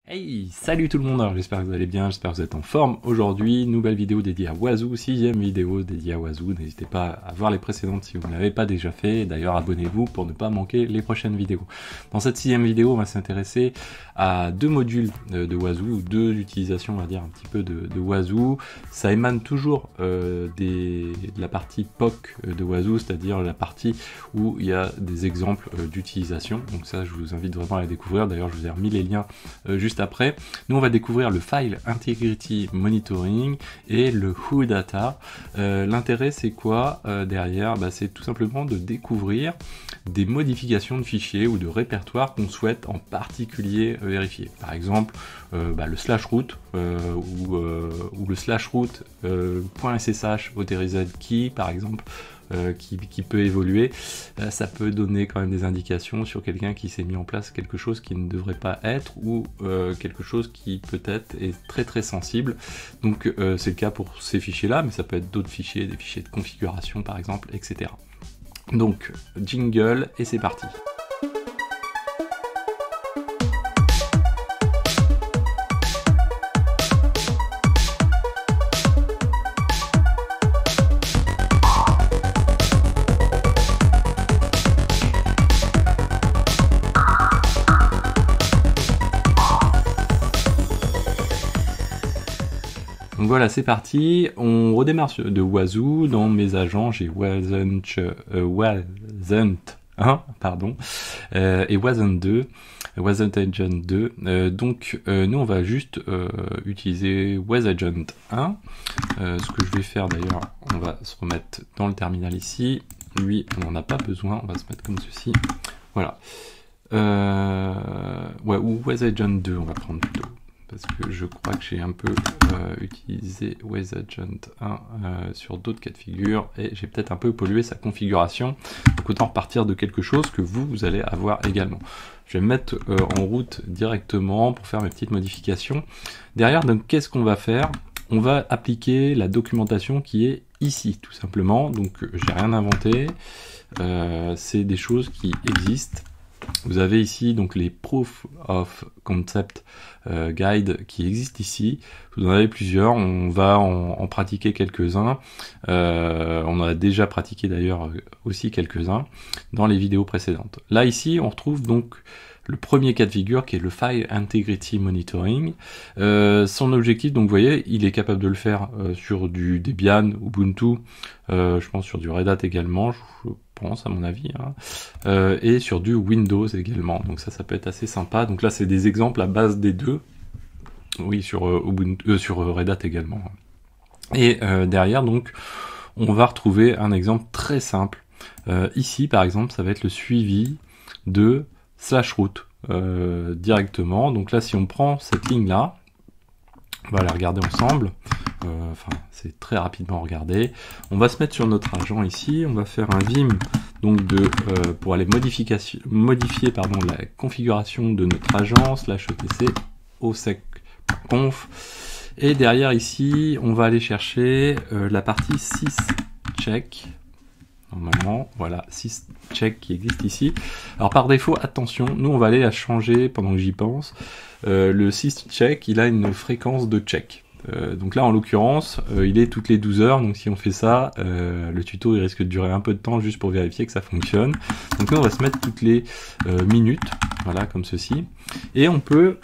Hey, salut tout le monde, alors j'espère que vous allez bien, j'espère que vous êtes en forme. Aujourd'hui, nouvelle vidéo dédiée à Wazoo, 6ème vidéo dédiée à Wazoo. N'hésitez pas à voir les précédentes si vous ne l'avez pas déjà fait. D'ailleurs, abonnez-vous pour ne pas manquer les prochaines vidéos. Dans cette 6ème vidéo, on va s'intéresser à deux modules de Wazoo, ou deux utilisations, on va dire, un petit peu de Wazoo. Ça émane toujours de la partie POC de Wazoo, c'est-à-dire la partie où il y a des exemples d'utilisation. Donc ça, je vous invite vraiment à la découvrir. D'ailleurs, je vous ai remis les liens juste après. Nous on va découvrir le File Integrity Monitoring et le WhoData. L'intérêt c'est quoi derrière? C'est tout simplement de découvrir des modifications de fichiers ou de répertoires qu'on souhaite en particulier vérifier. Par exemple le /root ou le /root .ssh authorized key par exemple. Qui peut évoluer, ça peut donner quand même des indications sur quelqu'un qui s'est mis en place quelque chose qui ne devrait pas être ou quelque chose qui peut-être est très très sensible. Donc c'est le cas pour ces fichiers là, mais ça peut être d'autres fichiers, des fichiers de configuration par exemple, etc. Donc jingle et c'est parti. Donc voilà, c'est parti, on redémarre de Wazoo. Dans mes agents, j'ai Wasn't 1, pardon, et Wasn't 2, Wasn't Agent 2. Nous on va juste utiliser WasAgent 1. Ce que je vais faire d'ailleurs, on va se remettre dans le terminal ici. Lui, on n'en a pas besoin, on va se mettre comme ceci. Voilà. Ou WasAgent 2, on va prendre plutôt. Parce que je crois que j'ai un peu utilisé WasAgent 1 sur d'autres cas de figure et j'ai peut-être un peu pollué sa configuration. Donc autant repartir de quelque chose que vous allez avoir également. Je vais me mettre en route directement pour faire mes petites modifications. Derrière, donc qu'est-ce qu'on va faire? On va appliquer la documentation qui est ici, tout simplement. Donc j'ai rien inventé. C'est des choses qui existent. Vous avez ici donc les Proof of Concept Guide qui existent ici. Vous en avez plusieurs, on va en pratiquer quelques-uns. On en a déjà pratiqué d'ailleurs aussi quelques-uns dans les vidéos précédentes. Là ici on retrouve donc le premier cas de figure qui est le File Integrity Monitoring. Son objectif, donc vous voyez, il est capable de le faire sur du Debian, Ubuntu, je pense sur du Red Hat également, je pense à mon avis, et sur du Windows également. Donc ça peut être assez sympa. Donc là c'est des exemples à base des deux. Oui, sur Ubuntu, sur Red Hat également. Et derrière donc on va retrouver un exemple très simple. Ici par exemple ça va être le suivi de /root directement. Donc là si on prend cette ligne là, on va la regarder ensemble. C'est très rapidement regardé. On va se mettre sur notre agent ici, on va faire un vim donc pour aller modifier la configuration de notre agent /etc osec.conf, et derrière ici on va aller chercher la partie syscheck. Normalement, voilà, syscheck qui existe ici. Alors par défaut, attention, nous on va aller la changer pendant que j'y pense. Le syscheck, il a une fréquence de check. Donc là en l'occurrence il est toutes les 12 heures, donc si on fait ça le tuto il risque de durer un peu de temps juste pour vérifier que ça fonctionne. Donc là on va se mettre toutes les minutes, voilà, comme ceci, et on peut,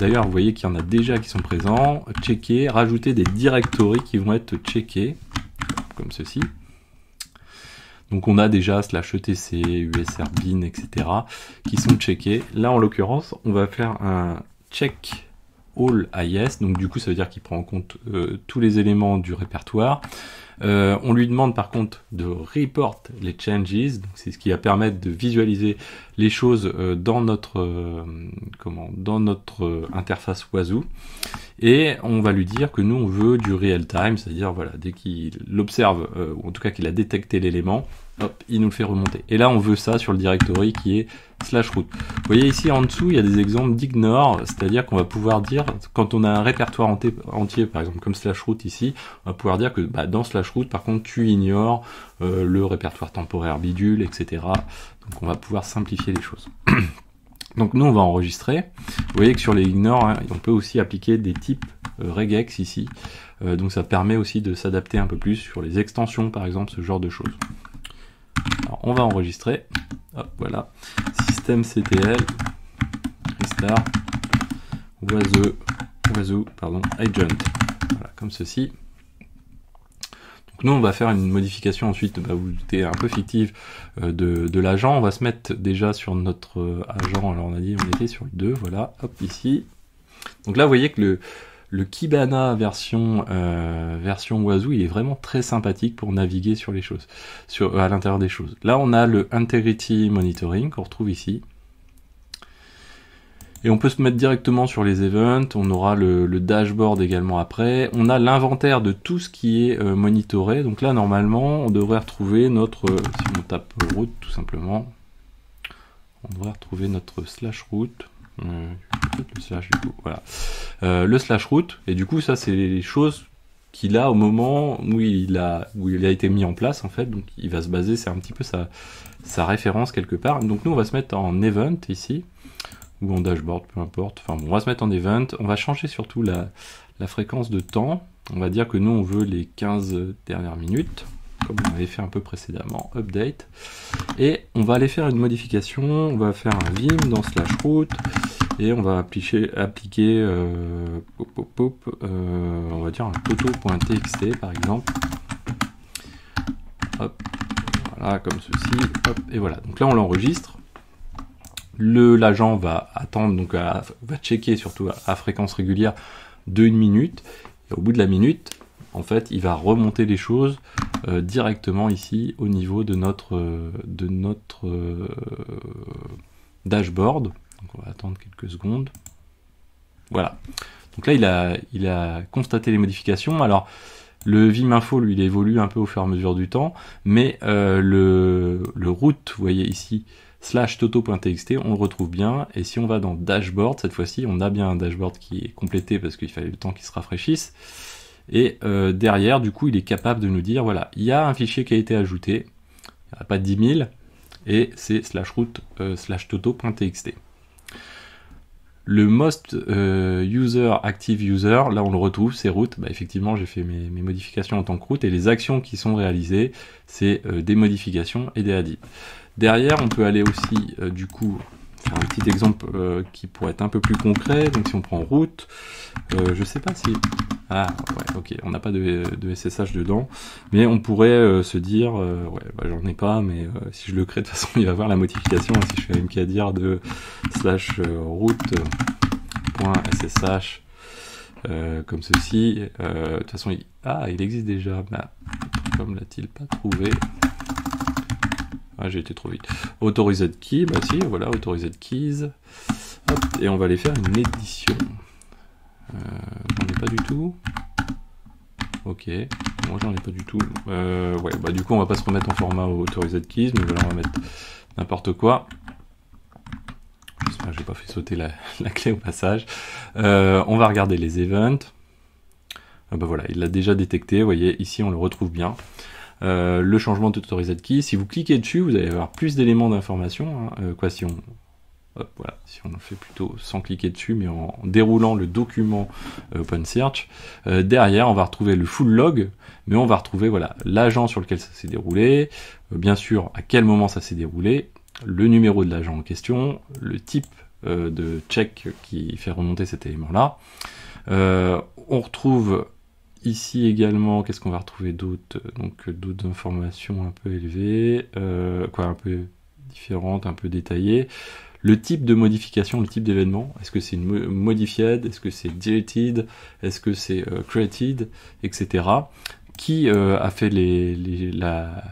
d'ailleurs vous voyez qu'il y en a déjà qui sont présents, checker, rajouter des directories qui vont être checkés comme ceci. Donc on a déjà /etc, usrbin, etc. qui sont checkés. Là en l'occurrence on va faire un check all IS, donc du coup ça veut dire qu'il prend en compte tous les éléments du répertoire. On lui demande par contre de report les changes, donc c'est ce qui va permettre de visualiser les choses dans notre interface Wazoo, et on va lui dire que nous on veut du real time, c'est-à-dire voilà, dès qu'il l'observe, ou en tout cas qu'il a détecté l'élément, hop, il nous le fait remonter. Et là on veut ça sur le directory qui est /root. Vous voyez ici en dessous il y a des exemples d'ignore, c'est-à-dire qu'on va pouvoir dire, quand on a un répertoire entier par exemple comme /root ici, on va pouvoir dire que dans /root par contre tu ignores le répertoire temporaire bidule, etc. Donc on va pouvoir simplifier les choses. Donc nous on va enregistrer. Vous voyez que sur les ignore, hein, on peut aussi appliquer des types regex ici. Donc ça permet aussi de s'adapter un peu plus sur les extensions par exemple, ce genre de choses. Alors on va enregistrer. Hop, voilà. Systemctl restart was pardon, agent. Voilà, comme ceci. Donc nous on va faire une modification ensuite, vous vous doutez, un peu fictive de l'agent. On va se mettre déjà sur notre agent. Alors on a dit on était sur le 2, voilà, hop ici. Donc là vous voyez que le Kibana version Wazoo, il est vraiment très sympathique pour naviguer sur les choses, à l'intérieur des choses. Là on a le Integrity Monitoring qu'on retrouve ici. Et on peut se mettre directement sur les events, on aura le dashboard également après. On a l'inventaire de tout ce qui est monitoré. Donc là, normalement, on devrait retrouver notre, si on tape route tout simplement, on devrait retrouver notre slash route. Peut-être le slash du coup, voilà. Le slash route, et du coup, ça, c'est les choses qu'il a au moment où il a été mis en place, en fait. Donc il va se baser, c'est un petit peu sa référence quelque part. Donc nous, on va se mettre en event ici, ou en dashboard, peu importe. Enfin bon, on va se mettre en event. On va changer surtout la fréquence de temps. On va dire que nous, on veut les 15 dernières minutes, comme on avait fait un peu précédemment. Update. Et on va aller faire une modification. On va faire un vim dans slash route. Et on va appliquer on va dire un toto.txt par exemple. Hop. Voilà, comme ceci. Hop. Et voilà. Donc là, on l'enregistre. L'agent va attendre, donc va checker surtout à fréquence régulière de 1 minute. Et au bout de la minute, en fait, il va remonter les choses directement ici au niveau de notre dashboard. Donc on va attendre quelques secondes. Voilà. Donc là, il a constaté les modifications. Alors, le Vim Info, lui, il évolue un peu au fur et à mesure du temps, mais le route, vous voyez ici, slash toto.txt, on le retrouve bien, et si on va dans dashboard, cette fois-ci, on a bien un dashboard qui est complété parce qu'il fallait le temps qu'il se rafraîchisse, et derrière, du coup, il est capable de nous dire, voilà, il y a un fichier qui a été ajouté, il n'y a pas 10 000, et c'est slash route slash toto.txt. Le most user active user, là on le retrouve, c'est route. Effectivement, j'ai fait mes modifications en tant que route, et les actions qui sont réalisées, c'est des modifications et des edits. Derrière, on peut aller aussi, du coup, faire un petit exemple qui pourrait être un peu plus concret. Donc si on prend route, je sais pas si... Ah, ouais, ok, on n'a pas de SSH dedans, mais on pourrait se dire, ouais, j'en ai pas, mais si je le crée, de toute façon, il va voir la modification. Si je fais mkdir de slash route.ssh comme ceci, de toute façon, il existe déjà, comme l'a-t-il pas trouvé? Ah, j'ai été trop vite. Authorized key, si, voilà, authorized keys. Hop, et on va aller faire une édition. J'en ai pas du tout. Ok, moi j'en ai pas du tout. Ouais, du coup on va pas se remettre en format authorized keys, mais voilà, on va mettre n'importe quoi. J'espère que j'ai pas fait sauter la clé au passage. On va regarder les events. Voilà, il l'a déjà détecté, vous voyez, ici on le retrouve bien. Le changement d'autorized key, si vous cliquez dessus, vous allez avoir plus d'éléments d'information. Si on... Hop, voilà, si on le fait plutôt sans cliquer dessus, mais en déroulant le document OpenSearch, derrière on va retrouver le full log, mais on va retrouver voilà l'agent sur lequel ça s'est déroulé, bien sûr à quel moment ça s'est déroulé, le numéro de l'agent en question, le type de check qui fait remonter cet élément-là. On retrouve ici également, qu'est-ce qu'on va retrouver d'autre? Donc d'autres informations un peu élevées, un peu différentes, un peu détaillées. Le type de modification, le type d'événement, est-ce que c'est une modified, est-ce que c'est deleted, est-ce que c'est created, etc. Qui a fait la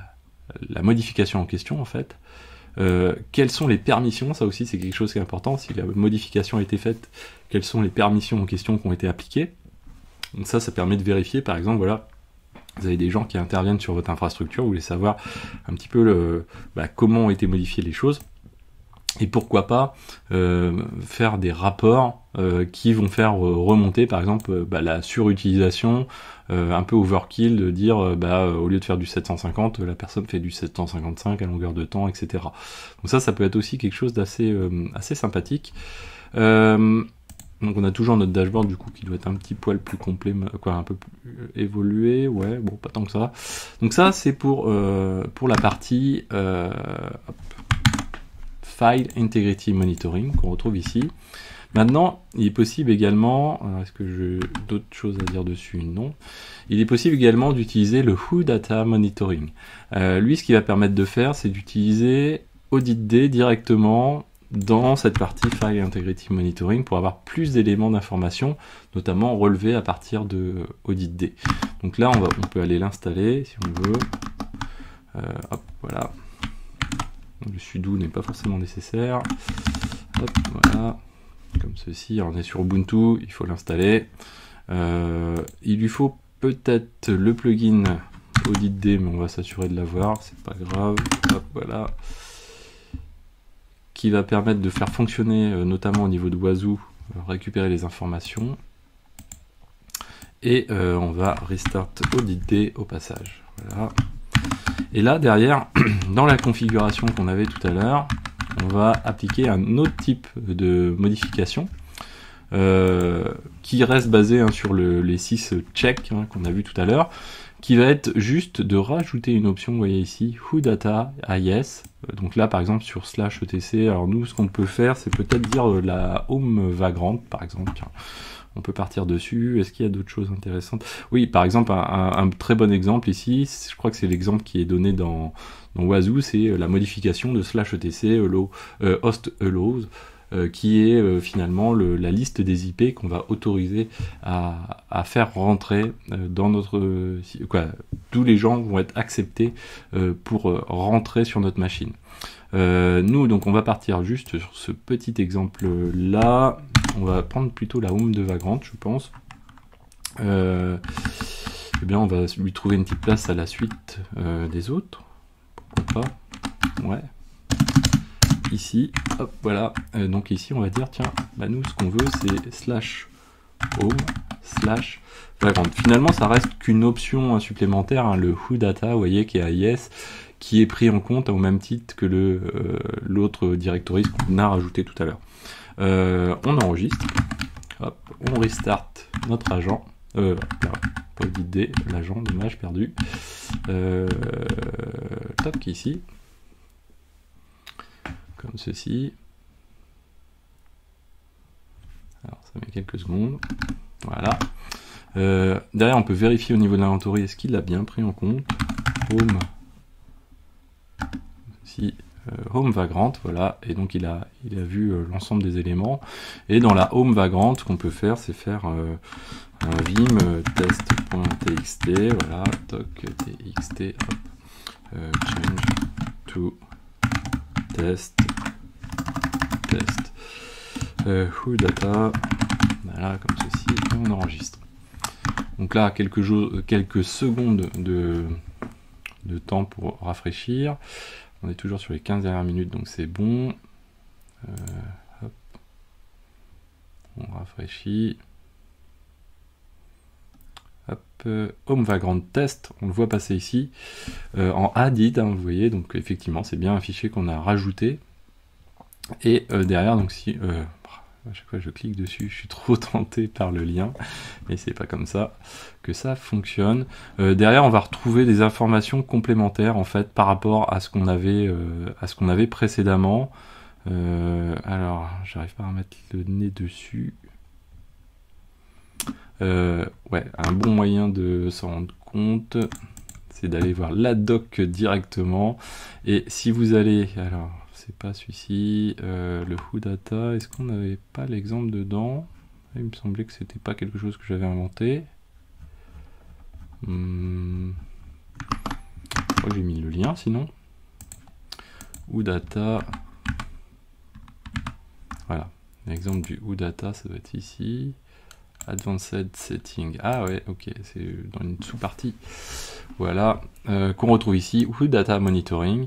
modification en question en fait. Quelles sont les permissions, ça aussi c'est quelque chose qui est important, si la modification a été faite, quelles sont les permissions en question qui ont été appliquées. Donc ça permet de vérifier, par exemple, voilà, vous avez des gens qui interviennent sur votre infrastructure, vous voulez savoir un petit peu comment ont été modifiées les choses. Et pourquoi pas faire des rapports qui vont faire remonter par exemple la surutilisation, un peu overkill, de dire au lieu de faire du 750, la personne fait du 755 à longueur de temps, etc. Donc ça peut être aussi quelque chose d'assez assez sympathique. Donc on a toujours notre dashboard du coup qui doit être un petit poil plus complet, quoi, un peu plus évolué, ouais, bon pas tant que ça. Donc ça c'est pour la partie File Integrity Monitoring qu'on retrouve ici. Maintenant, il est possible également, est-ce que j'ai d'autres choses à dire dessus? Non. Il est possible également d'utiliser le Who Data Monitoring. Lui, ce qu'il va permettre de faire, c'est d'utiliser AuditD directement dans cette partie File Integrity Monitoring pour avoir plus d'éléments d'information, notamment relevés à partir de AuditD. Donc là, on peut aller l'installer si on veut. Hop, voilà. Le sudo n'est pas forcément nécessaire. Hop, voilà. Comme ceci, on est sur Ubuntu, il faut l'installer. Il lui faut peut-être le plugin AuditD, mais on va s'assurer de l'avoir, c'est pas grave. Hop, voilà. Qui va permettre de faire fonctionner, notamment au niveau de Wazoo, récupérer les informations. Et on va restart AuditD au passage. Voilà. Et là, derrière, dans la configuration qu'on avait tout à l'heure, on va appliquer un autre type de modification qui reste basé sur les 6 checks qu'on a vu tout à l'heure, qui va être juste de rajouter une option, vous voyez ici, Who Data IS. Donc là, par exemple, sur /etc, alors nous, ce qu'on peut faire, c'est peut-être dire la home vagrante, par exemple. Tiens, on peut partir dessus. Est-ce qu'il y a d'autres choses intéressantes? Oui, par exemple, un très bon exemple ici, je crois que c'est l'exemple qui est donné dans Wazoo, c'est la modification de /etc host allows, qui est finalement la liste des IP qu'on va autoriser à faire rentrer dans notre... tous les gens vont être acceptés pour rentrer sur notre machine. Nous, donc, on va partir juste sur ce petit exemple-là. On va prendre plutôt la home de Vagrant, je pense. Eh bien, on va lui trouver une petite place à la suite des autres. Pourquoi pas? Ouais. Ici, hop, voilà. Donc ici, on va dire, tiens, nous, ce qu'on veut, c'est /home/Vagrant. Finalement, ça reste qu'une option supplémentaire, le Who Data, vous voyez, qui est AIS, qui est pris en compte au même titre que l'autre directory qu'on a rajouté tout à l'heure. On enregistre, hop, on restart notre agent, pas AuditD, l'agent, dommage, perdu. Toc ici, comme ceci. Alors ça met quelques secondes, voilà. Derrière on peut vérifier au niveau de l'inventory, est-ce qu'il l'a bien pris en compte. Home, si, Home Vagrant, voilà, et donc il a vu l'ensemble des éléments. Et dans la Home Vagrant, ce qu'on peut faire, c'est faire un vim test.txt, voilà, toc txt, hop, change to test, who data, voilà, comme ceci, et on enregistre. Donc là, quelques secondes de temps pour rafraîchir. On est toujours sur les 15 dernières minutes, donc c'est bon. Hop. On rafraîchit. Hop. Home Vagrant Test, on le voit passer ici. En added, vous voyez, donc effectivement, c'est bien un fichier qu'on a rajouté. Et derrière, donc si... à chaque fois que je clique dessus, je suis trop tenté par le lien, mais c'est pas comme ça que ça fonctionne. Derrière, on va retrouver des informations complémentaires en fait par rapport à ce qu'on avait précédemment. Alors, j'arrive pas à mettre le nez dessus. Ouais, un bon moyen de s'en rendre compte, c'est d'aller voir la doc directement. Et si vous allez, alors c'est pas celui-ci, le Who Data, est-ce qu'on n'avait pas l'exemple dedans? Il me semblait que c'était pas quelque chose que j'avais inventé. Je crois que j'ai mis le lien sinon. Who Data, voilà, l'exemple du Who Data, ça doit être ici. Advanced Setting. Ah ouais, ok, c'est dans une sous-partie. Voilà, qu'on retrouve ici, ou Data Monitoring.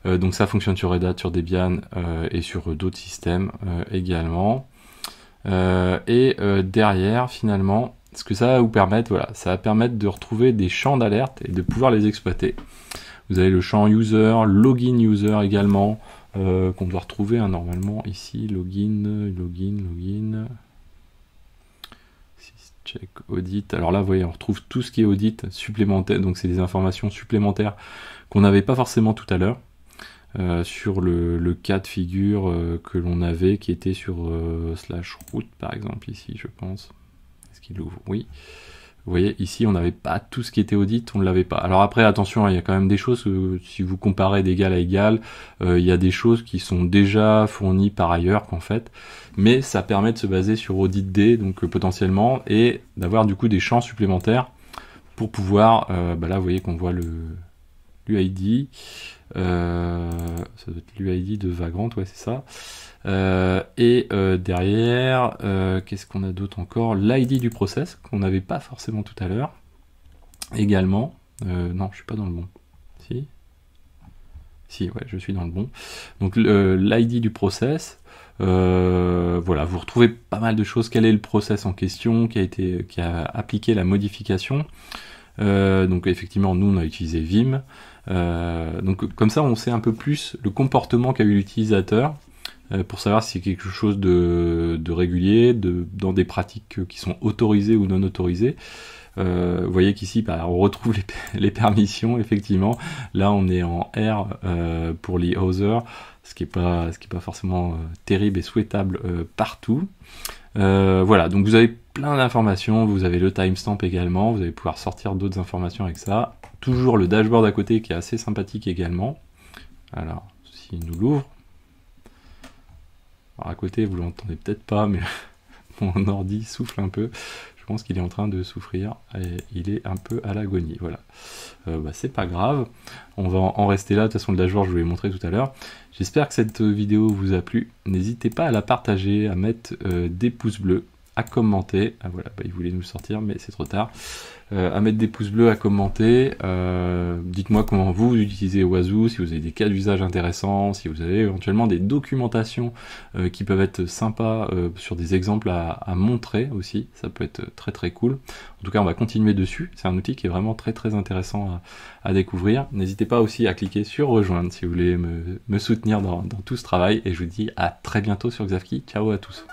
Donc ça fonctionne sur Red Hat, sur Debian et sur d'autres systèmes également. Derrière, finalement, ce que ça va vous permettre, voilà, ça va permettre de retrouver des champs d'alerte et de pouvoir les exploiter. Vous avez le champ User, Login User également, qu'on doit retrouver normalement ici, Login. Check audit. Alors là, vous voyez, on retrouve tout ce qui est audit supplémentaire. Donc c'est des informations supplémentaires qu'on n'avait pas forcément tout à l'heure sur le cas de figure que l'on avait, qui était sur /root par exemple ici, je pense. Est-ce qu'il ouvre? Oui. Vous voyez, ici, on n'avait pas tout ce qui était audit, on ne l'avait pas. Alors après, attention, il y a quand même des choses, si vous comparez d'égal à égal, il y a des choses qui sont déjà fournies par ailleurs, qu'en fait, mais ça permet de se baser sur audit D, donc potentiellement, et d'avoir du coup des champs supplémentaires pour pouvoir, là, vous voyez qu'on voit l'UID, ça doit être l'UID de Vagrant, ouais, c'est ça. Derrière, qu'est-ce qu'on a d'autre encore? L'ID du process, qu'on n'avait pas forcément tout à l'heure. Également. Non, je suis pas dans le bon. Si? Si, ouais, je suis dans le bon. Donc l'ID du process. Voilà, vous retrouvez pas mal de choses. Quel est le process en question qui a appliqué la modification? Donc effectivement, nous on a utilisé Vim. Donc comme ça, on sait un peu plus le comportement qu'a eu l'utilisateur, pour savoir si c'est quelque chose de régulier, dans des pratiques qui sont autorisées ou non autorisées. Vous voyez qu'ici, on retrouve les permissions, effectivement. Là, on est en R pour les others, ce qui est pas forcément terrible et souhaitable partout. Voilà, donc vous avez plein d'informations, vous avez le timestamp également, vous allez pouvoir sortir d'autres informations avec ça. Toujours le dashboard à côté qui est assez sympathique également. Alors, s'il nous l'ouvre. Alors à côté, vous l'entendez peut-être pas, mais mon ordi souffle un peu. Je pense qu'il est en train de souffrir et il est un peu à l'agonie. Voilà. C'est pas grave. On va en rester là. De toute façon, le dashboard, je vous l'ai montré tout à l'heure. J'espère que cette vidéo vous a plu. N'hésitez pas à la partager, à mettre des pouces bleus, à commenter. Ah voilà, il voulait nous le sortir, mais c'est trop tard. À mettre des pouces bleus, à commenter. Dites-moi comment vous utilisez Wazoo, si vous avez des cas d'usage intéressants, si vous avez éventuellement des documentations qui peuvent être sympas sur des exemples à montrer aussi. Ça peut être très très cool. En tout cas, on va continuer dessus. C'est un outil qui est vraiment très très intéressant à découvrir. N'hésitez pas aussi à cliquer sur rejoindre si vous voulez me soutenir dans tout ce travail. Et je vous dis à très bientôt sur Xavki. Ciao à tous.